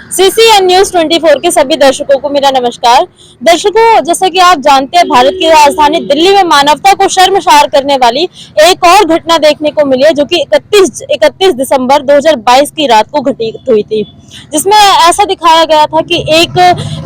CCN news 24 के सभी दर्शकों को मेरा नमस्कार। दर्शकों, जैसा कि आप जानते हैं, भारत की राजधानी दिल्ली में मानवता को शर्मसार करने वाली एक और घटना देखने को मिली है, जो कि 31 दिसंबर 2022 की रात को घटित हुई थी, जिसमें ऐसा दिखाया गया था कि एक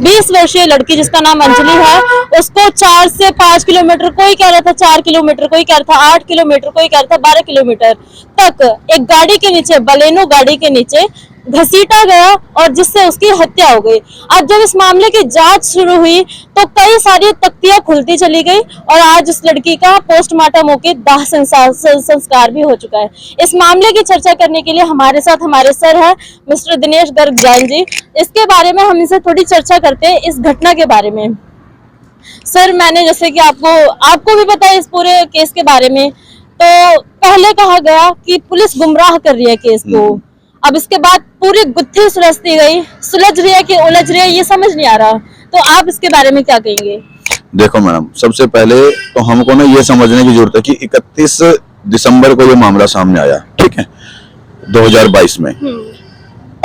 20 वर्षीय लड़की जिसका नाम अंजलि है, उसको 4 से 5 किलोमीटर, कोई कह रहा था 4 किलोमीटर, कोई कह रहा था 8 किलोमीटर, कोई कह रहा था 12 किलोमीटर तक एक गाड़ी के नीचे, बलेनो गाड़ी के नीचे घसीटा गया और जिससे उसकी हत्या हो गई। आज जब इस मामले की जांच शुरू हुई तो कई सारी तख्तियां खुलती चली गई और आज उस लड़की का पोस्टमार्टम होकर दाह संस्कार भी हो चुका है। इस मामले की चर्चा करने के लिए हमारे साथ हमारे सर है मिस्टर दिनेश गर्ग जैन जी। इसके बारे में हम इनसे थोड़ी चर्चा करते हैं, इस घटना के बारे में। सर, मैंने जैसे कि आपको भी पता है इस पूरे केस के बारे में, तो पहले कहा गया कि पुलिस गुमराह कर रही है केस को, अब इसके बाद पूरी गुत्थी सुलझती गई, सुलझ रही है कि उलझ रही है ये समझ नहीं आ रहा, तो आप इसके बारे में क्या कहेंगे? देखो मैडम, सबसे पहले तो हमको ना ये समझने की जरूरत है कि 31 दिसंबर को ये मामला सामने आया, ठीक है, 2022 में।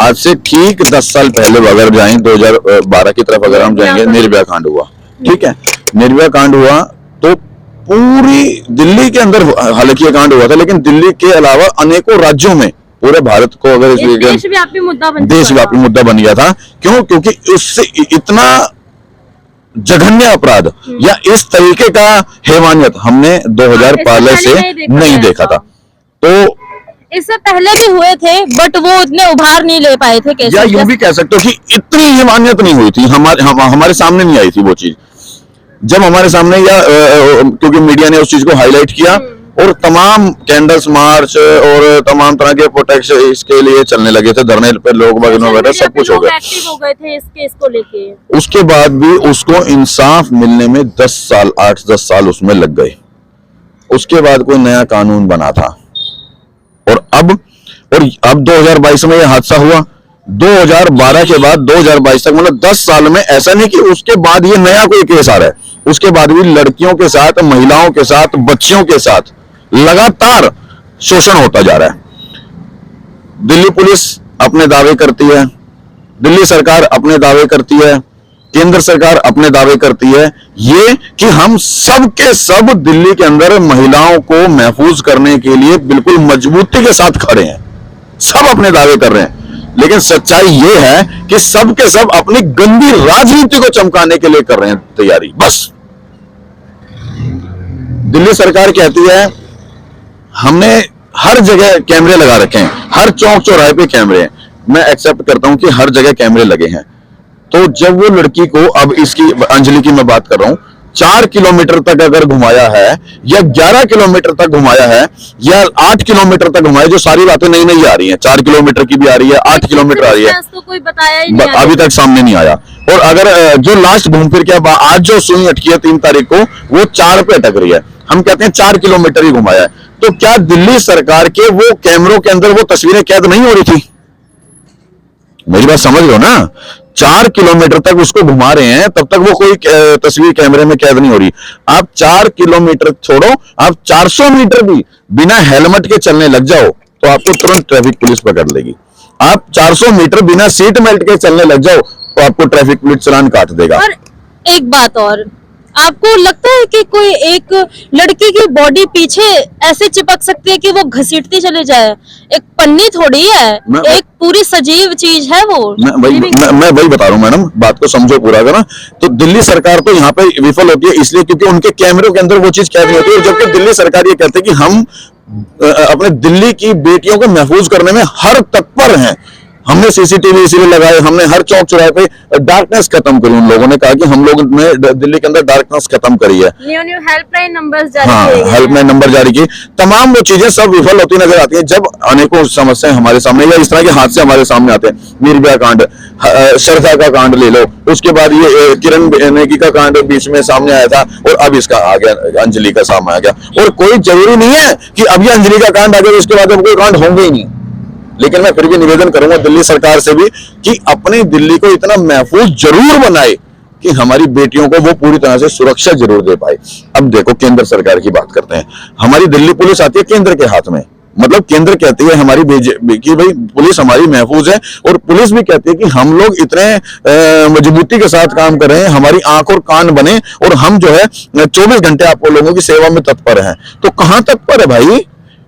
आज से ठीक 10 साल पहले अगर जाएं, 2012 की तरफ अगर हम जाएंगे, निर्भया कांड हुआ, ठीक है। निर्भया कांड हुआ तो पूरी दिल्ली के अंदर हालांकि ये कांड हुआ था, लेकिन दिल्ली के अलावा अनेकों राज्यों में, पूरे भारत को अगर देशव्यापी मुद्दा बन गया था। क्यों? क्योंकि उससे इतना जघन्य अपराध या इस तरीके का हैवानियत हमने 2015 से नहीं देखा था। तो इससे पहले भी हुए थे, बट वो उतने उभार नहीं ले पाए थे कैसे? या यूं भी कह सकते हो कि इतनी हैवानियत नहीं हुई थी, हमारे सामने नहीं आई थी वो चीज। जब हमारे सामने या क्योंकि मीडिया ने उस चीज को हाईलाइट किया और तमाम कैंडल्स मार्च और तमाम तरह के प्रोटेक्ट इसके लिए चलने लगे थे, धरने पे लोग वगैरह सब कुछ हो गया, एक्टिव हो गए थे इस केस को लेके। उसके बाद भी उसको इंसाफ मिलने में 10 साल 8-10 साल उसमें लग गए। उसके बाद कोई नया कानून बना था और अब 2022 में यह हादसा हुआ। 2012 के बाद 2022 तक, मतलब 10 साल में, ऐसा नहीं कि उसके बाद ये नया कोई केस आ रहा है, उसके बाद भी लड़कियों के साथ, महिलाओं के साथ, बच्चियों के साथ लगातार शोषण होता जा रहा है। दिल्ली पुलिस अपने दावे करती है, दिल्ली सरकार अपने दावे करती है, केंद्र सरकार अपने दावे करती है ये कि हम सब के सब दिल्ली के अंदर महिलाओं को महफूज करने के लिए बिल्कुल मजबूती के साथ खड़े हैं, सब अपने दावे कर रहे हैं। लेकिन सच्चाई ये है कि सब के सब अपनी गंदी राजनीति को चमकाने के लिए कर रहे हैं तैयारी। बस दिल्ली सरकार कहती है हमने हर जगह कैमरे लगा रखे हैं, हर चौक चौराहे पे कैमरे हैं। मैं एक्सेप्ट करता हूं कि हर जगह कैमरे लगे हैं। तो जब वो लड़की को, अब इसकी अंजलि की मैं बात कर रहा हूं, 4 किलोमीटर तक अगर घुमाया है या 11 किलोमीटर तक घुमाया है या 8 किलोमीटर तक घुमाया, जो सारी बातें नई नई आ रही हैं, 4 किलोमीटर की भी आ रही है, 8 किलोमीटर आ रही है, तो कोई बताया ही नहीं, अभी तक सामने नहीं आया। और अगर जो लास्ट घूम फिर के आज जो सुई अटकी है 3 तारीख को, वो 4 पे अटक रही है। हम कहते हैं 4 किलोमीटर ही घुमाया है। तो क्या दिल्ली सरकार के वो कैमरों के अंदर वो तस्वीरें कैद नहीं हो रही थी? मेरी बात समझ लो ना, 4 किलोमीटर तक उसको घुमा रहे हैं, तब तक वो कोई तस्वीर कैमरे में कैद नहीं हो रही। आप 4 किलोमीटर छोड़ो, आप 400 मीटर भी बिना हेलमेट के चलने लग जाओ तो आपको तुरंत ट्रैफिक पुलिस पकड़ लेगी। आप 400 मीटर बिना सीट बेल्ट के चलने लग जाओ तो आपको ट्रैफिक पुलिस चालान काट देगा। और एक बात और, आपको लगता है कि कोई एक लड़की की बॉडी पीछे ऐसे चिपक सकती है कि वो घसीटती चले जाए? एक पन्नी थोड़ी है, एक पूरी सजीव चीज है वो। मैं वही बता रहा हूँ मैडम, बात को समझो पूरा करना। तो दिल्ली सरकार तो यहाँ पे विफल होती है इसलिए क्योंकि उनके कैमरों के अंदर वो चीज कैद नहीं होती है। जबकि दिल्ली सरकार ये कहती है कि हम अपने दिल्ली की बेटियों को महफूज करने में हर तत्पर हैं। हमने सीसीटीवी इसीलिए लगाए, हमने हर चौक चौराहे पे डार्कनेस खत्म करी। उन लोगों ने कहा कि हम लोगों ने दिल्ली के अंदर डार्कनेस खत्म करी है, न्यू हेल्पलाइन नंबर जारी किए, हेल्पलाइन नंबर जारी की। तमाम वो चीजें सब विफल होती नजर आती हैं जब अनेकों समस्याएं हमारे सामने या इस तरह के हादसे हमारे सामने आते हैं। निर्भया कांड, श्रद्धा का कांड ले लो, उसके बाद ये किरण नेगी का कांड बीच में सामने आया था और अब इसका आ गया, अंजलि का सामने आ गया। और कोई जरूरी नहीं है कि अब ये अंजलि का कांड आ गया उसके बाद अब कोई कांड होंगे ही नहीं। लेकिन मैं फिर भी निवेदन करूंगा दिल्ली सरकार से भी कि अपनी दिल्ली को इतना महफूज जरूर बनाए कि हमारी बेटियों को वो पूरी तरह से सुरक्षा जरूर दे पाए। अब देखो केंद्र सरकार की बात करते हैं, हमारी दिल्ली पुलिस आती है केंद्र के हाथ में, मतलब केंद्र कहती है हमारी कि भाई पुलिस हमारी महफूज है, और पुलिस भी कहती है कि हम लोग इतने मजबूती के साथ काम कर रहे हैं, हमारी आंख और कान बने, और हम जो है 24 घंटे आप लोगों की सेवा में तत्पर हैं। तो कहां तत्पर है भाई?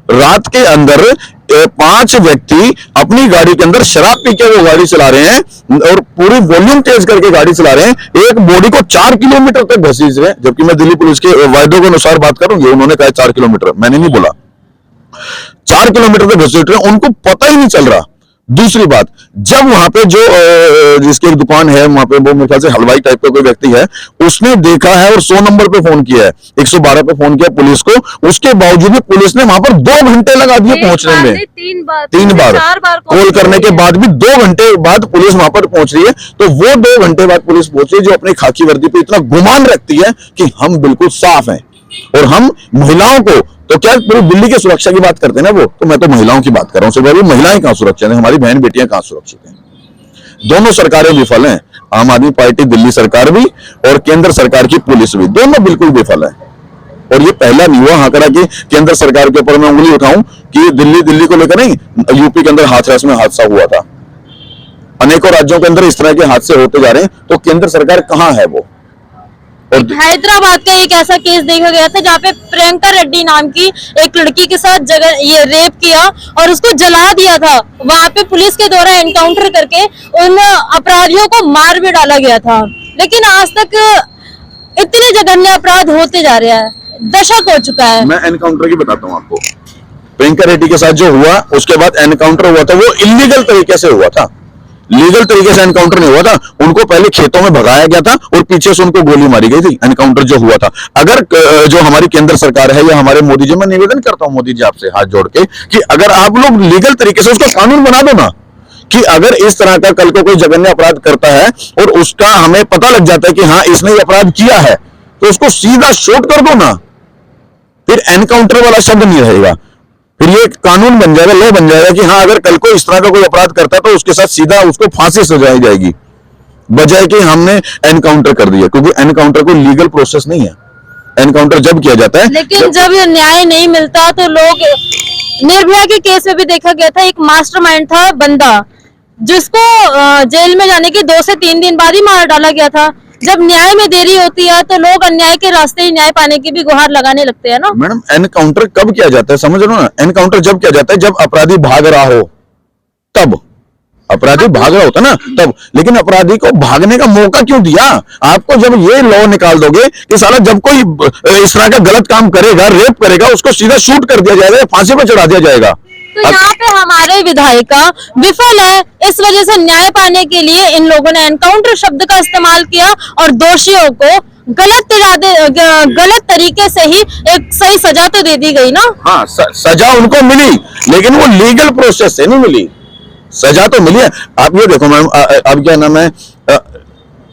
रात के अंदर 5 व्यक्ति अपनी गाड़ी के अंदर शराब पी के वो गाड़ी चला रहे हैं और पूरी वॉल्यूम तेज करके गाड़ी चला रहे हैं, एक बॉडी को 4 किलोमीटर तक घसीट रहे हैं, जबकि मैं दिल्ली पुलिस के वायदों के अनुसार बात करूंगी, उन्होंने कहा 4 किलोमीटर, मैंने नहीं बोला, 4 किलोमीटर तक घसीट रहे हैं, उनको पता ही नहीं चल रहा। दूसरी बात, जब वहां पे जो जिसकी एक दुकान है वहां पे, वो मेरे ख्याल से हलवाई टाइप का कोई व्यक्ति है, उसने देखा है और 100 नंबर पे फोन किया है, 112 पे फोन किया पुलिस को, उसके बावजूद भी पुलिस ने वहां पर 2 घंटे लगा दिए पहुंचने में। 3 बार कॉल करने के बाद भी 2 घंटे बाद पुलिस वहां पर पहुंच रही है। तो वो 2 घंटे बाद पुलिस पहुंच रही है जो अपनी खाकी वर्दी पे इतना गुमान रखती है कि हम बिल्कुल साफ हैं, और हम महिलाओं को, तो क्या पूरी दिल्ली की सुरक्षा की बात करते हैं ना वो, तो मैं तो महिलाओं की बात कर रहा हूं। भाई महिलाएं कहां सुरक्षित हैं, हमारी बहन बेटियां कहां सुरक्षित हैं? दोनों सरकारें विफल हैं, आम आदमी पार्टी दिल्ली सरकार भी और केंद्र सरकार की पुलिस भी, दोनों बिल्कुल विफल हैं। और ये पहला नहीं हुआ आंकड़ा कि केंद्र सरकार के ऊपर मैं उंगली उठाऊं कि दिल्ली को लेकर नहीं, यूपी के अंदर हाथरस में हादसा हुआ था, अनेकों राज्यों के अंदर इस तरह के हादसे होते जा रहे हैं, तो केंद्र सरकार कहां है वो? और हैदराबाद का एक ऐसा केस देखा गया था जहाँ पे प्रियंका रेड्डी नाम की एक लड़की के साथ ये रेप किया और उसको जला दिया था। वहां पे पुलिस के द्वारा एनकाउंटर करके उन अपराधियों को मार भी डाला गया था, लेकिन आज तक इतने जघन्य अपराध होते जा रहे हैं, दशक हो चुका है। मैं एनकाउंटर की बताता हूँ आपको। प्रियंका रेड्डी के साथ जो हुआ, उसके बाद एनकाउंटर हुआ था, वो इलीगल तरीके से हुआ था, लीगल तरीके से एनकाउंटर नहीं हुआ था। उनको पहले खेतों में भगाया गया था और पीछे से उनको गोली मारी गई थी, एनकाउंटर जो हुआ था। अगर जो हमारी केंद्र सरकार है या हमारे मोदी जी, मैं निवेदन करता हूं मोदी जी आपसे हाथ जोड़ के कि अगर आप लोग लीगल तरीके से उसका कानून बना दो ना, कि अगर इस तरह का कल को कोई जघन्य अपराध करता है और उसका हमें पता लग जाता है कि हाँ इसने ये अपराध किया है, तो उसको सीधा शूट कर दो ना, फिर एनकाउंटर वाला शब्द नहीं रहेगा, फिर ये कानून बन जाएगा, लॉ बन जाएगा कि हाँ अगर कल को इस तरह का कोई अपराध करता है तो उसके साथ सीधा उसको फांसी सजाई जाएगी, बजाय कि हमने एनकाउंटर कर दिया, क्योंकि एनकाउंटर कोई लीगल प्रोसेस नहीं है। एनकाउंटर जब किया जाता है, लेकिन जब न्याय नहीं मिलता तो लोग, निर्भया के केस में भी देखा गया था, एक मास्टरमाइंड था बंदा जिसको जेल में जाने के 2 से 3 दिन बाद ही मार डाला गया था। जब न्याय में देरी होती है तो लोग अन्याय के रास्ते ही न्याय पाने की भी गुहार लगाने लगते हैं ना। मैडम एनकाउंटर कब किया जाता है, समझ लो ना, एनकाउंटर जब किया जाता है जब अपराधी भाग रहा हो, तब अपराधी भाग रहा होता ना तब। लेकिन अपराधी को भागने का मौका क्यों दिया? आपको जब ये लॉ निकाल दोगे कि साला जब कोई इस तरह का गलत काम करेगा, रेप करेगा, उसको सीधा शूट कर दिया जाएगा, फांसी पर चढ़ा दिया जाएगा। तो यहाँ पे हमारे विधायिका विफल है, इस वजह से न्याय पाने के लिए इन लोगों ने एनकाउंटर शब्द का इस्तेमाल किया और दोषियों को गलत तरीके से ही एक सही सजा तो दे दी गई ना। हाँ, सजा उनको मिली, लेकिन वो लीगल प्रोसेस से नहीं मिली। सजा तो मिली है। आप ये देखो मैम, अब क्या नाम है,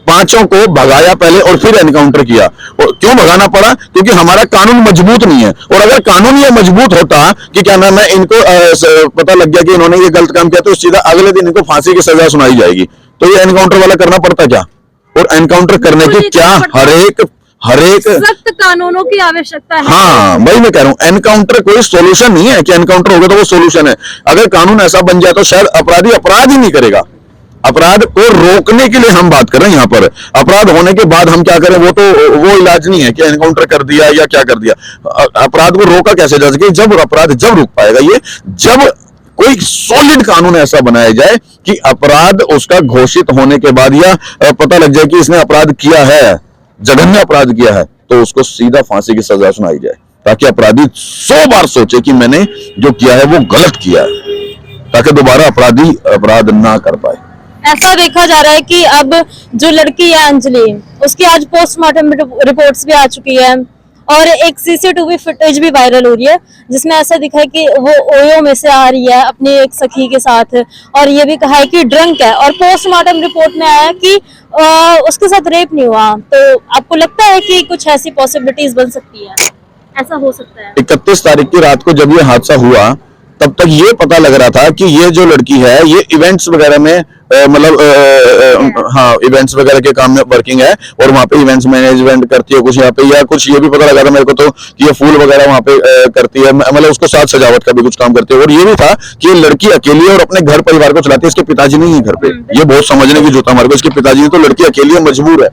5 को भगाया पहले और फिर एनकाउंटर किया। और क्यों भगाना पड़ा? क्योंकि हमारा कानून मजबूत नहीं है। और अगर कानून ये मजबूत होता कि क्या नाम है, इनको पता लग गया कि इन्होंने ये गलत काम किया, तो सीधा अगले दिन इनको फांसी की सजा सुनाई जाएगी। तो ये एनकाउंटर वाला करना पड़ता क्या? और एनकाउंटर करने की क्या हर एक सख्त कानूनों की आवश्यकता है। हाँ, वही मैं कह रहा हूँ, एनकाउंटर कोई सोल्यूशन नहीं है कि एनकाउंटर होगा तो वो सोल्यूशन है। अगर कानून ऐसा बन जाए तो शायद अपराधी अपराध ही नहीं करेगा। अपराध को रोकने के लिए हम बात कर रहे हैं यहाँ पर। अपराध होने के बाद हम क्या करें, वो इलाज नहीं है कि एनकाउंटर कर दिया या क्या कर दिया। अपराध को रोका कैसे जा सके? जब अपराध जब रुक पाएगा ये, जब कोई सॉलिड कानून ऐसा बनाया जाए कि अपराध उसका घोषित होने के बाद या पता लग जाए कि इसने अपराध किया है, जघन्य अपराध किया है, तो उसको सीधा फांसी की सजा सुनाई जाए, ताकि अपराधी 100 बार सोचे कि मैंने जो किया है वो गलत किया है, ताकि दोबारा अपराधी अपराध ना कर पाए। ऐसा देखा जा रहा है कि अब जो लड़की है अंजलि, उसकी आज पोस्टमार्टम रिपोर्ट्स भी आ चुकी है और एक सीसीटीवी फुटेज भी वायरल हो रही है, जिसमें ऐसा दिखा है कि वो ओयो में से आ रही है अपनी एक सखी के साथ, और ये भी कहा है कि ड्रंक है। और पोस्टमार्टम रिपोर्ट में आया कि उसके साथ रेप नहीं हुआ। तो आपको लगता है कि कुछ ऐसी पॉसिबिलिटीज बन सकती है, ऐसा हो सकता है? 31 तारीख की रात को जब ये हादसा हुआ, तब तक ये पता लग रहा था कि ये जो लड़की है ये इवेंट्स वगैरह में मतलब हाँ इवेंट्स वगैरह के काम में वर्किंग है, और वहाँ पे इवेंट्स मैनेजमेंट करती है कुछ यहाँ पे, या कुछ ये भी पता लगा था मेरे को तो कि ये फूल वगैरह वहाँ पे करती है, मतलब उसको साथ सजावट का भी कुछ काम करती है। और ये भी था कि ये लड़की अकेली है और अपने घर परिवार को चलाती है, इसके पिताजी नहीं है घर पे। ये बहुत समझने की जरूरत है हमारे को, इसके पिताजी ने, तो लड़की अकेली है, मजबूर है।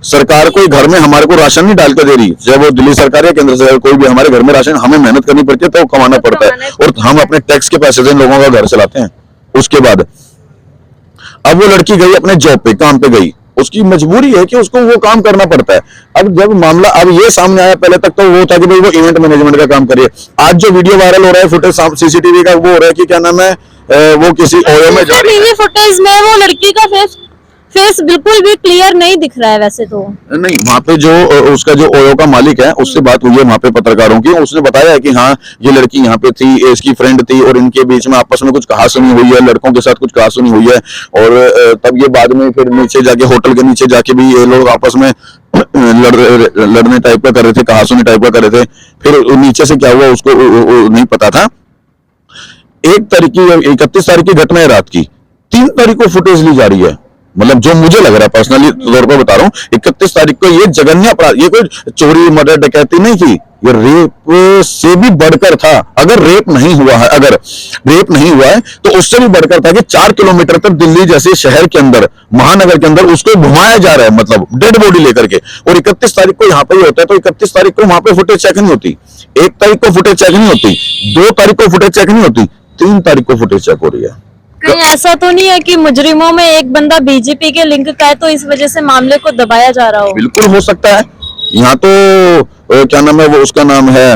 सरकार कोई घर में हमारे को राशन नहीं डाल के दे रही, चाहे वो दिल्ली सरकार या केंद्र सरकार, कोई भी हमारे घर में राशन हमें मेहनत करनी पड़ती है, तो कमाना पड़ता है, और हम अपने टैक्स के पैसे से इन लोगों का घर चलाते हैं। उसके बाद अब वो लड़की गई अपने जॉब पे, काम पे गई, उसकी मजबूरी है कि उसको वो काम करना पड़ता है। अब जब मामला अब ये सामने आया, पहले तक तो वो था कि भाई वो इवेंट मैनेजमेंट का काम करिए। आज जो वीडियो वायरल हो रहा है फुटेज सीसीटीवी का, वो हो रहा है कि क्या नाम है, वो किसी ओयो में जा रही है। फुटेज में वो लड़की का फेस बिल्कुल भी क्लियर नहीं दिख रहा है वैसे तो। नहीं, वहाँ पे जो उसका जो ओयो का मालिक है उससे बात हुई है वहाँ पे पत्रकारों की, उसने बताया है कि हाँ ये लड़की यहाँ पे थी, इसकी फ्रेंड थी, और इनके बीच में आपस में कुछ कहासुनी हुई है, लड़कों के साथ कुछ कहासुनी हुई है, और तब ये बाद में फिर नीचे जाके, होटल के नीचे जाके भी ये लोग आपस में लड़ने टाइप का कर रहे थे, कहासुनी टाइप का कर रहे थे। फिर नीचे से क्या हुआ उसको नहीं पता था। 31 तारीख की घटना है रात की, 3 तारीख को फुटेज ली जा रही है। मतलब जो मुझे लग रहा है पर्सनली तौर पर बता रहा हूँ, 31 तारीख को ये जघन्य अपराध, ये कोई चोरी मर्डर डकैती नहीं थी, ये रेप से भी बढ़कर था। अगर रेप नहीं हुआ है, अगर रेप नहीं हुआ है तो उससे भी बढ़कर था कि 4 किलोमीटर तक दिल्ली जैसे शहर के अंदर, महानगर के अंदर उसको घुमाया जा रहा है, मतलब डेड बॉडी लेकर के। और 31 तारीख को यहाँ पे ही होता है, तो 31 तारीख को वहां पे फुटेज चेक नहीं होती, 1 तारीख को फुटेज चेक नहीं होती, 2 तारीख को फुटेज चेक नहीं होती, 3 तारीख को फुटेज चेक हो रही है। कहीं ऐसा तो नहीं है कि मुजरिमों में एक बंदा बीजेपी के लिंक का है, तो इस वजह से मामले को दबाया जा रहा हो? बिल्कुल हो सकता है। यहाँ तो क्या नाम है, वो उसका नाम है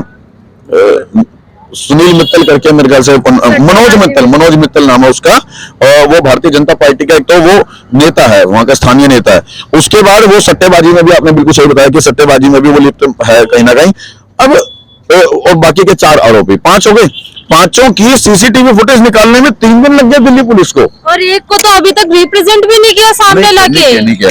सुनील मित्तल करके, मेरे ख्याल से मनोज मित्तल नाम है उसका, और वो भारतीय जनता पार्टी का एक तो वो नेता है, वहां का स्थानीय नेता है। उसके बाद वो सट्टेबाजी में भी, आपने बिल्कुल सही बताया कि सट्टेबाजी में भी वो लिप्त है कहीं ना कहीं। अब और बाकी के 4 आरोपी, 5 हो गए, 5 की सीसीटीवी फुटेज निकालने में 3 दिन लग गए दिल्ली पुलिस को, और एक को तो अभी तक रिप्रेजेंट भी नहीं किया सामने लाके।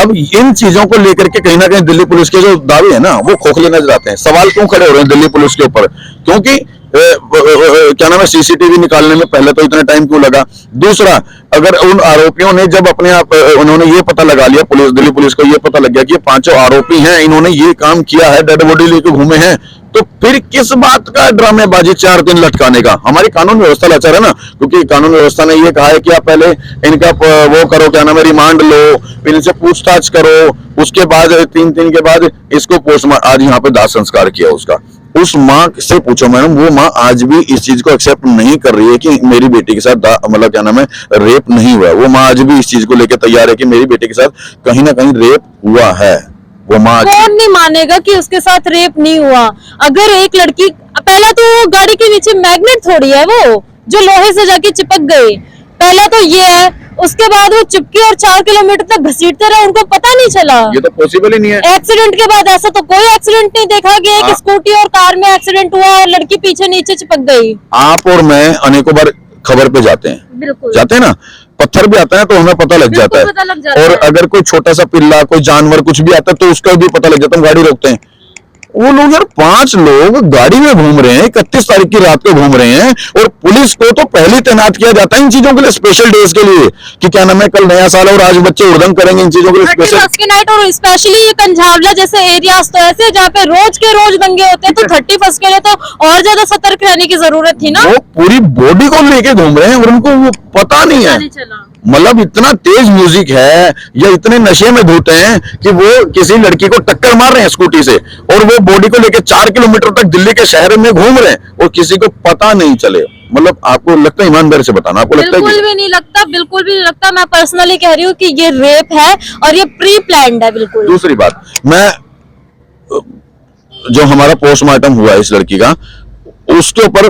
अब इन चीजों को लेकर के कहीं ना कहीं दिल्ली पुलिस के जो दावे है ना वो खोखले नजर आते हैं। सवाल क्यों खड़े हो रहे हैं दिल्ली पुलिस के ऊपर? क्योंकि क्या नाम है, सीसीटीवी निकालने में पहले तो इतना टाइम क्यों लगा? दूसरा, अगर उन आरोपियों ने जब अपने आप उन्होंने ये पता लगा लिया, दिल्ली पुलिस को ये पता लग गया कि ये 5 आरोपी हैं, इन्होंने ये काम किया है, डेड बॉडी लेके घूमे हैं, तो फिर किस बात का ड्रामेबाजी 4 दिन लटकाने का? हमारी कानून व्यवस्था लाचार है ना, क्योंकि कानून व्यवस्था ने ये कहा है कि आप पहले इनका वो करो, क्या नाम है, रिमांड लो, फिर इनसे पूछताछ करो, उसके बाद 3 दिन के बाद इसको पोस्टमार्टम, आज यहाँ पे दाह संस्कार किया उसका। उस माँ से पूछो मैडम, वो माँ आज भी इस चीज को एक्सेप्ट नहीं कर रही है कि मेरी बेटी के साथ मतलब क्या नाम है, रेप नहीं हुआ। वो माँ आज भी इस चीज को लेकर तैयार है कि मेरी बेटी के साथ कहीं ना कहीं रेप हुआ है। वो माँ, कौन नहीं मानेगा कि उसके साथ रेप नहीं हुआ? अगर एक लड़की, पहला तो गाड़ी के नीचे मैग्नेट थोड़ी है वो जो लोहे से जाके चिपक गई, पहला तो ये है। उसके बाद वो चिपकी और 4 किलोमीटर तक घसीटते रहे, उनको पता नहीं चला। ये तो पॉसिबल ही नहीं है। एक्सीडेंट के बाद ऐसा तो कोई एक्सीडेंट नहीं देखा कि एक स्कूटी और कार में एक्सीडेंट हुआ और लड़की पीछे नीचे चिपक गई। आप और मैं अनेकों बार खबर पे जाते हैं, बिल्कुल जाते हैं ना, पत्थर भी आता है तो हमें पता लग जाता है, और अगर कोई छोटा सा पिल्ला, कोई जानवर कुछ भी आता है तो उसका भी पता लग जाता है, हम गाड़ी रोकते हैं। वो लोग यार 5 लोग गाड़ी में घूम रहे हैं, 31 तारीख की रात को घूम रहे हैं, और पुलिस को तो पहले तैनात किया जाता है इन चीजों के लिए, स्पेशल डेज के लिए, कि क्या नाम है, कल नया साल और आज बच्चे उड़दंग करेंगे, इन चीजों के लिए स्पेशल के नाइट। और स्पेशली ये कंझावला जैसे एरियाज तो ऐसे जहाँ पे रोज के रोज दंगे होते हैं, तो 31 के लिए तो और ज्यादा सतर्क रहने की जरूरत थी ना। वो पूरी बॉडी को लेके घूम रहे हैं और उनको वो पता नहीं है, मतलब इतना तेज म्यूजिक है या इतने नशे में धुत हैं कि वो किसी लड़की को टक्कर मार रहे हैं स्कूटी से, और वो बॉडी को लेके 4 किलोमीटर तक दिल्ली के शहर में घूम रहे हैं और किसी को पता नहीं चले। मतलब आपको लगता है, ईमानदारी से बताना, आपको लगता है? बिल्कुल भी नहीं लगता, बिल्कुल भी नहीं लगता। मैं पर्सनली कह रही हूँ कि ये रेप है और ये प्री प्लान्ड है, बिल्कुल। दूसरी बात, मैं जो हमारा पोस्टमार्टम हुआ इस लड़की का, उसके ऊपर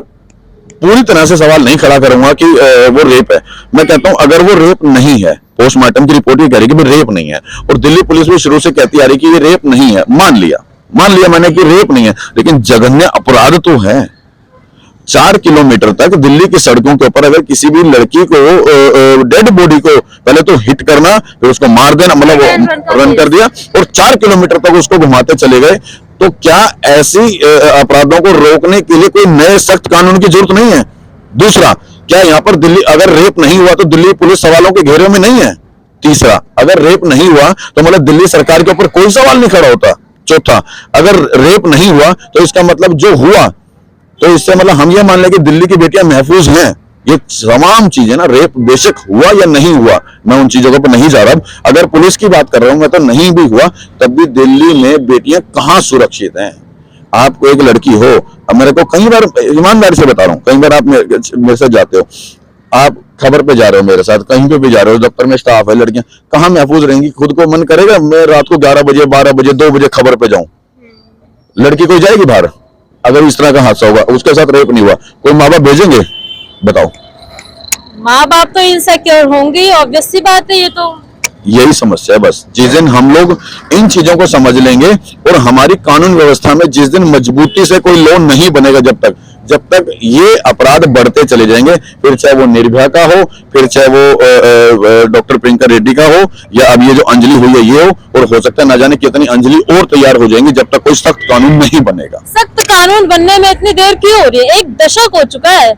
पूरी तरह से सवाल नहीं खड़ा करूंगा कि वो रेप है। मैं कहता हूं अगर वो रेप नहीं है, पोस्टमार्टम की रिपोर्ट ये कह रही कि रेप नहीं है, और दिल्ली पुलिस भी शुरू से कहती आ रही कि ये रेप नहीं है, मान लिया मैंने कि रेप नहीं है, लेकिन जघन्य अपराध तो है। 4 किलोमीटर तक दिल्ली की सड़कों के ऊपर अगर किसी भी लड़की को डेड बॉडी को पहले तो हिट करना, फिर उसको मार देना, मतलब रन कर दिया, और 4 किलोमीटर तक उसको घुमाते चले गए, तो क्या ऐसी अपराधों को रोकने के लिए कोई नए सख्त कानून की जरूरत नहीं है? दूसरा, क्या यहाँ पर दिल्ली अगर रेप नहीं हुआ तो दिल्ली पुलिस सवालों के घेरे में नहीं है? तीसरा, अगर रेप नहीं हुआ तो मतलब दिल्ली सरकार के ऊपर कोई सवाल नहीं खड़ा होता। चौथा, अगर रेप नहीं हुआ तो इसका मतलब जो हुआ, तो इससे मतलब हम ये मान लें कि दिल्ली की बेटियां महफूज हैं। ये तमाम चीजें ना, रेप बेशक हुआ या नहीं हुआ, मैं उन चीजों पर नहीं जा रहा। अगर पुलिस की बात कर रहा हूं मैं, तो नहीं भी हुआ तब भी दिल्ली में बेटियां कहां सुरक्षित हैं। आपको एक लड़की हो, अब मेरे को कई बार, ईमानदारी से बता रहा हूं, कई बार आप मेरे साथ जाते हो, आप खबर पे जा रहे हो मेरे साथ, कहीं पे भी जा रहे हो, दफ्तर में स्टाफ है, लड़कियां कहां महफूज रहेंगी? खुद को मन करेगा मैं रात को 11 बजे 12 बजे 2 बजे खबर पे जाऊं? लड़की कोई जाएगी बाहर? अगर इस तरह का हादसा होगा, उसके साथ रेप नहीं हुआ, कोई माँ बाप भेजेंगे? बताओ। माँ बाप तो इनसिक्योर होंगे ही, ऑब्वियस सी बात है। ये तो यही समस्या है बस। जिस दिन हम लोग इन चीजों को समझ लेंगे और हमारी कानून व्यवस्था में जिस दिन मजबूती से कोई लॉ नहीं बनेगा, जब तक ये अपराध बढ़ते चले जाएंगे, फिर चाहे वो निर्भया का हो, फिर चाहे वो डॉक्टर प्रियंका रेड्डी का हो, या अब ये जो अंजलि हुई है ये हो, और हो सकता है ना जाने कितनी अंजलि और तैयार हो जाएंगी, जब तक कोई सख्त कानून नहीं बनेगा। सख्त कानून बनने में इतनी देर क्यों हो रही है? 1 दशक हो चुका है।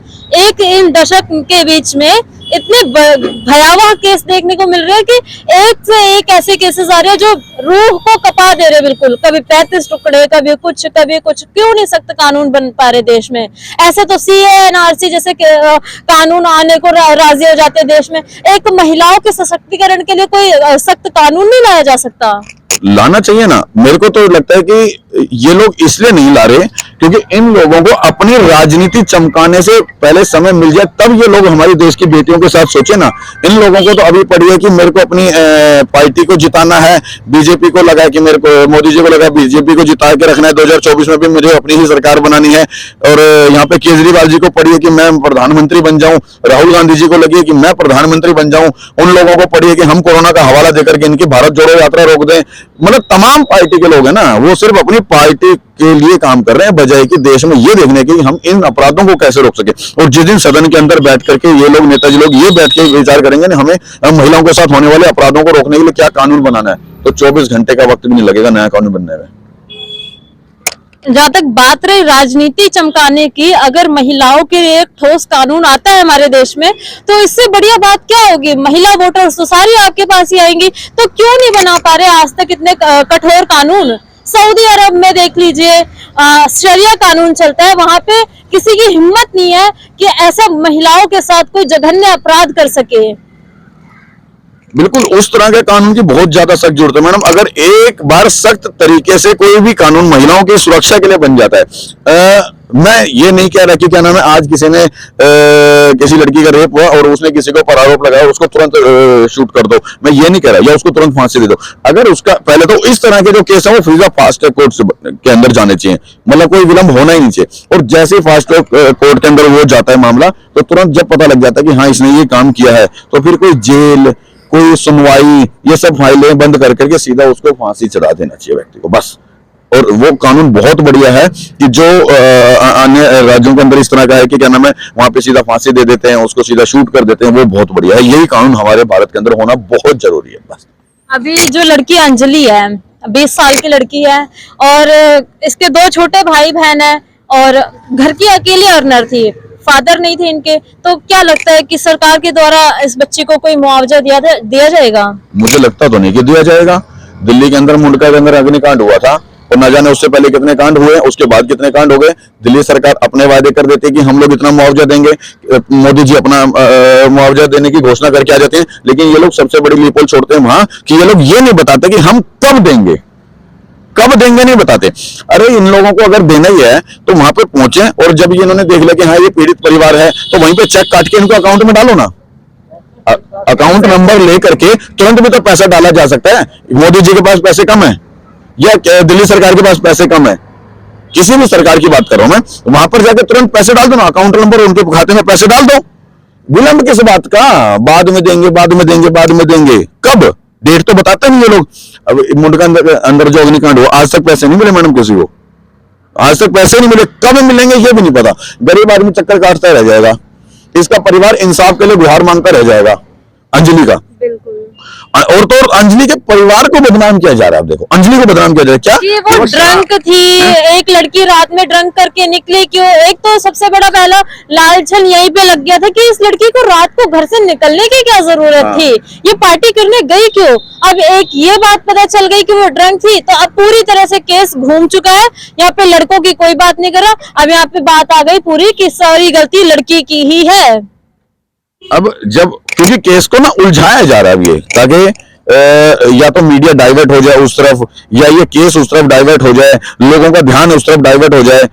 इन दशक के बीच में इतने भयावह केस देखने को मिल रहे हैं कि एक से एक ऐसे केसेस आ रहे हैं जो रूह को कपा दे रहे, बिल्कुल। कभी 35 टुकड़े, कभी कुछ कभी कुछ। क्यों नहीं सख्त कानून बन पा रहे देश में? ऐसे तो सीए एनआरसी जैसे कानून आने को राजी हो जाते हैं देश में। एक महिलाओं के सशक्तिकरण के लिए कोई सख्त कानून नहीं लाया जा सकता? लाना चाहिए ना। मेरे को तो लगता है कि ये लोग इसलिए नहीं ला रहे क्योंकि इन लोगों को अपनी राजनीति चमकाने से पहले समय मिल जाए, तब ये लोग हमारी देश की बेटियों के साथ सोचे ना। इन लोगों को तो अभी पड़ी है कि मेरे को अपनी पार्टी को जिताना है, बीजेपी को लगा कि मेरे को, मोदी जी को लगा बीजेपी को जिता के रखना है, 2024 में भी मुझे अपनी ही सरकार बनानी है। और यहाँ पे केजरीवाल जी को पड़ी है कि मैं प्रधानमंत्री बन जाऊं, राहुल गांधी जी को लगी है कि मैं प्रधानमंत्री बन जाऊं, उन लोगों को पड़ी है कि हम कोरोना का हवाला देकर के इनकी भारत जोड़ो यात्रा रोक दें। मतलब तमाम पार्टी के लोग हैं ना, वो सिर्फ अपनी पार्टी के लिए काम कर रहे हैं, बजाय कि देश में ये देखने के हम इन अपराधों को कैसे रोक सके। और जिस दिन सदन के अंदर बैठ करके ये लोग, नेताजी लोग, ये बैठ के विचार करेंगे ना हमें महिलाओं के साथ होने वाले अपराधों को रोकने के लिए क्या कानून बनाना है, तो 24 घंटे का वक्त भी नहीं लगेगा नया कानून बनने में। जहां तक बात रही राजनीति चमकाने की, अगर महिलाओं के लिए एक ठोस कानून आता है हमारे देश में, तो इससे बढ़िया बात क्या होगी? महिला वोटर्स तो सारी आपके पास ही आएंगी। तो क्यों नहीं बना पा रहे आज तक इतने कठोर कानून? सऊदी अरब में देख लीजिए, शरिया कानून चलता है, वहां पे किसी की हिम्मत नहीं है कि ऐसा महिलाओं के साथ कोई जघन्य अपराध कर सके। बिल्कुल उस तरह के कानून की बहुत ज्यादा सख्त जरूरत है मैडम। अगर एक बार सख्त तरीके से कोई भी कानून महिलाओं की सुरक्षा के लिए बन जाता है, मैं ये नहीं कह रहा कि क्या नाम है, आज किसी ने किसी लड़की का रेप हुआ और उसने किसी को पर आरोप लगाया, उसको तुरंत शूट कर दो, मैं ये नहीं कह रहा, या उसको तुरंत फांसी दे दो। अगर उसका पहले तो इस तरह के जो केस है वो फ्रीज ऑफ फास्ट ट्रैक कोर्ट के अंदर जाने चाहिए, मतलब कोई विलंब होना ही नहीं चाहिए। और जैसे फास्ट ट्रैक कोर्ट के अंदर वो जाता है मामला, तो तुरंत जब पता लग जाता है कि हाँ इसने ये काम किया है, तो फिर कोई जेल, कोई सुनवाई, ये सब फाइलें बंद कर करके सीधा उसको फांसी चढ़ा देना चाहिए व्यक्ति को, बस। और वो कानून बहुत बढ़िया है कि जो अन्य राज्यों के अंदर इस तरह का है कि क्या नाम है, वहां पे सीधा फांसी दे देते हैं, उसको सीधा शूट कर देते हैं, वो बहुत बढ़िया है। यही कानून हमारे भारत के अंदर होना बहुत जरूरी है, बस। अभी जो लड़की अंजलि है, 20 साल की लड़की है, और इसके 2 छोटे भाई बहन है, और घर की अकेली अर्नर थी, फादर नहीं थे इनके। तो क्या लगता है कि सरकार के द्वारा इस बच्ची को कोई मुआवजा दिया जाएगा? मुझे लगता तो नहीं कि दिया जाएगा। दिल्ली के अंदर मुंडका के अंदर अग्निकांड हुआ था, और न जाने उससे पहले कितने कांड हुए, उसके बाद कितने कांड हो गए। दिल्ली सरकार अपने वादे कर देती है कि हम लोग इतना मुआवजा देंगे, मोदी जी अपना मुआवजा देने की घोषणा करके आ जाते हैं, लेकिन ये लोग सबसे बड़ी लीपोल छोड़ते हैं वहां कि ये लोग ये नहीं बताते कि हम कब देंगे, कब देंगे नहीं बताते। अरे इन लोगों को अगर देना ही है तो वहां पर पहुंचे, और जब ये इन्होंने देख लिया कि हाँ ये पीड़ित परिवार है, तो वहीं पे चेक काट के इनको अकाउंट में डालो ना। अकाउंट नंबर लेकर के तुरंत भी तो पैसा डाला जा सकता है। मोदी जी के पास पैसे कम है या दिल्ली सरकार के पास पैसे कम है, किसी भी सरकार की बात कर रहा हूं मैं, वहां पर जाकर तुरंत पैसे डाल दो ना, अकाउंट नंबर उनके खाते में पैसे डाल दो। विलंब किस बात का? बाद में देंगे, बाद में देंगे, बाद में देंगे, कब? डेट तो बताते नहीं ये लोग। अब मुंडका अंदर जो अग्निकांड हुआ, आज तक पैसे नहीं मिले मैडम किसी को, आज तक पैसे नहीं मिले, कब मिलेंगे ये भी नहीं पता। गरीब आदमी चक्कर काटता रह जाएगा, इसका परिवार इंसाफ के लिए गुहार मांगता रह जाएगा अंजलि का। बिल्कुल। और तो अंजलि के परिवार को बदनाम किया जा रहा है। आप देखो अंजलि को बदनाम किया जा रहा है क्या कि वो ड्रंक थी, एक लड़की रात में ड्रंक करके निकली क्यों? एक तो सबसे बड़ा पहला लालछन यहीं पे लग गया था कि इस लड़की को रात को घर से निकलने की क्या जरूरत थी, ये पार्टी करने गई क्यों? अब एक ये बात पता चल गई कि वो ड्रंक थी, तो अब पूरी तरह से केस घूम चुका है। यहाँ पे लड़कों की कोई बात नहीं कर रहा, अब यहाँ पे बात आ गई पूरी कि सारी गलती लड़की की ही है। अब जब क्योंकि केस को ना उलझाया जा रहा है ये, ताकि या तो मीडिया डाइवर्ट हो जाए उस तरफ, या ये केस उस तरफ डाइवर्ट हो जाए, लोगों का ध्यान उस तरफ डाइवर्ट हो जाए।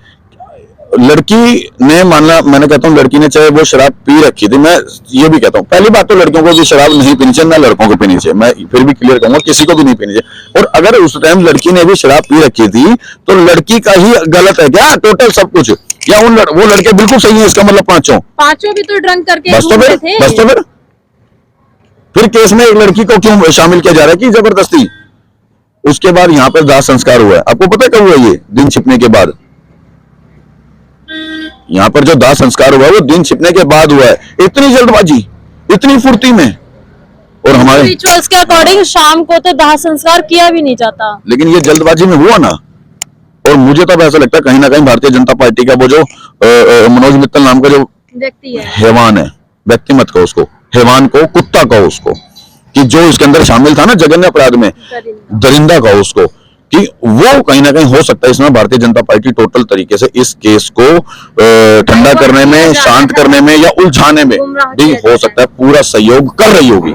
लड़की ने माना, मैंने कहता हूँ लड़की ने चाहे वो शराब पी रखी थी, मैं ये भी कहता हूँ पहली बात तो लड़कियों को भी शराब नहीं पीनी चाहिए, ना लड़कों को पीनी चाहिए, मैं फिर भी क्लियर कहूंगा किसी को भी नहीं पीनी चाहिए। और अगर उस टाइम लड़की ने भी शराब पी रखी थी तो लड़की का ही गलत है क्या टोटल सब कुछ, या वो लड़के बिल्कुल सही है? इसका मतलब पांचों भी तो ड्रंक करके बस तो फिर केस में एक लड़की को क्यों शामिल किया जा रहा है कि जबरदस्ती? उसके बाद यहाँ पर दाह संस्कार हुआ है, आपको पता है कब हुआ? ये दिन छिपने के बाद। यहाँ पर जो दाह संस्कार हुआ है वो दिन छिपने के बाद हुआ है। इतनी जल्दबाजी, इतनी फुर्ती में। और हमारे रिचुअल्स के अकॉर्डिंग शाम को तो दाह संस्कार किया भी नहीं जाता, लेकिन ये जल्दबाजी में हुआ ना। और मुझे तब ऐसा लगता है कहीं ना कहीं भारतीय जनता पार्टी का वो जो मनोज मित्तल नाम का जो व्यक्ति है, हैवान है, व्यक्ति मत कहो उसको, हैवान को, कुत्ता कहो उसको, कि जो इसके अंदर शामिल था ना जघन्य अपराध में, दरिंदा कहो उसको, कि वो कहीं ना कहीं हो सकता है इसमें भारतीय जनता पार्टी टोटल तरीके से इस केस को ठंडा करने में, शांत करने में या उलझाने में भी हो सकता है पूरा सहयोग कर रही होगी।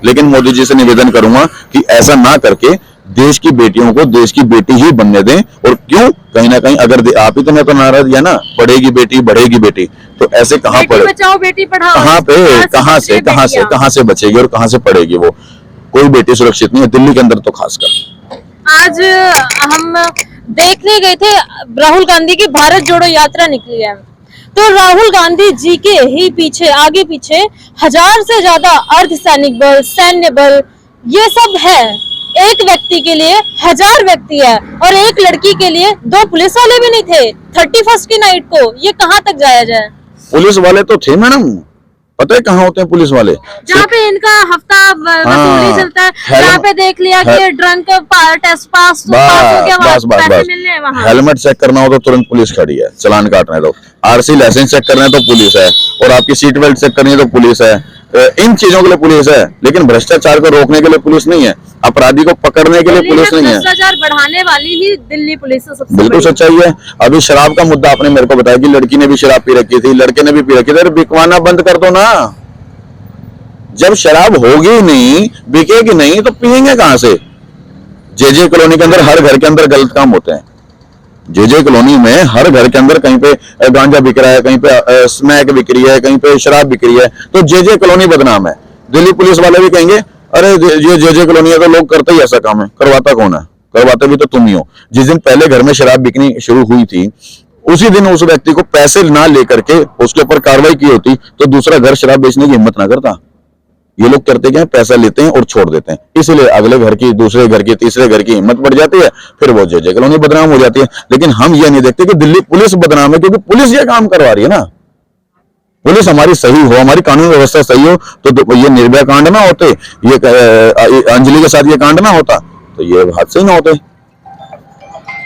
लेकिन मोदी जी से निवेदन करूंगा कि ऐसा ना करके देश की बेटियों को देश की बेटी ही बनने दें। और क्यों, कहीं ना कहीं अगर आप ही तो मैं तो नाराज है ना, पढ़ेगी बेटी बढ़ेगी बेटी, तो ऐसे कहाँ पढ़े, बचाओ बेटी पढ़ाओ, कहाँ पे, कहाँ से बचेगी और कहाँ से पढ़ेगी? वो कोई बेटी सुरक्षित नहीं है दिल्ली के अंदर तो खासकर। आज हम देखने गए थे राहुल गांधी की भारत जोड़ो यात्रा निकली है, तो राहुल गांधी जी के ही पीछे, आगे पीछे 1000 से ज्यादा अर्धसैनिक बल, सैन्य बल, ये सब है। एक व्यक्ति के लिए 1000 व्यक्ति है, और एक लड़की के लिए 2 पुलिस वाले भी नहीं थे 31st की नाइट को। ये कहाँ तक जाया जाए? पुलिस वाले तो थे मैडम, पता है कहाँ होते हैं पुलिस वाले? जहाँ पे इनका हफ्ता वसूली चलता है, जहाँ पे देख लिया कि ड्रंक टेस्ट पास हो गया, पैसे मिलने हैं वहाँ। हेलमेट चेक करना हो तो तुरंत पुलिस खड़ी है, चालान काटना है तो, आरसी लाइसेंस चेक करना है तो पुलिस है, और आपकी सीट बेल्ट चेक करनी है तो पुलिस है। इन चीजों के लिए पुलिस है, लेकिन भ्रष्टाचार को रोकने के लिए पुलिस नहीं है, अपराधी को पकड़ने के लिए पुलिस नहीं है। भ्रष्टाचार बढ़ाने वाली ही दिल्ली पुलिस सबसे बिल्कुल सच्चाई है। अभी शराब का मुद्दा आपने मेरे को बताया कि लड़की ने भी शराब पी रखी थी, लड़के ने भी पी रखी थी, अरे बिकवाना बंद कर दो ना। जब शराब होगी नहीं, बिकेगी नहीं, तो पियेंगे कहां से? जे कॉलोनी के अंदर हर घर के अंदर गलत काम होते हैं। जे कॉलोनी में हर घर के अंदर कहीं पे गांजा बिक रहा है, कहीं पे स्मैक बिक रही है, कहीं पे शराब बिक रही है, तो जे कॉलोनी बदनाम है। दिल्ली पुलिस वाले भी कहेंगे अरे ये जे कॉलोनी है तो लोग करते ही ऐसा काम है। करवाता कौन है? करवाते भी तो तुम ही हो। जिस दिन पहले घर में शराब बिकनी शुरू हुई थी, उसी दिन उस व्यक्ति को पैसे ना लेकर के उसके ऊपर कार्रवाई की होती तो दूसरा घर शराब बेचने की हिम्मत ना करता। ये लोग करते क्या है, पैसा लेते हैं और छोड़ देते हैं, इसलिए अगले घर की, दूसरे घर की, तीसरे घर की हिम्मत बढ़ जाती है, फिर वो जे कॉलोनी बदनाम हो जाती है। लेकिन हम ये नहीं देखते कि दिल्ली पुलिस बदनाम है, क्योंकि पुलिस ये काम करवा रही है ना। पुलिस हमारी सही हो, हमारी कानून व्यवस्था सही हो, तो ये निर्भया कांड ना होते, ये अंजलि के साथ ये कांड ना होता, तो ये हादसे ना होते।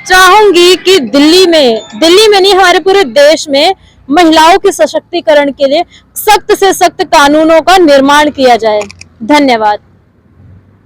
चाहूंगी कि दिल्ली में नहीं, हमारे पूरे देश में महिलाओं के सशक्तिकरण के लिए सख्त से सख्त कानूनों का निर्माण किया जाए। धन्यवाद।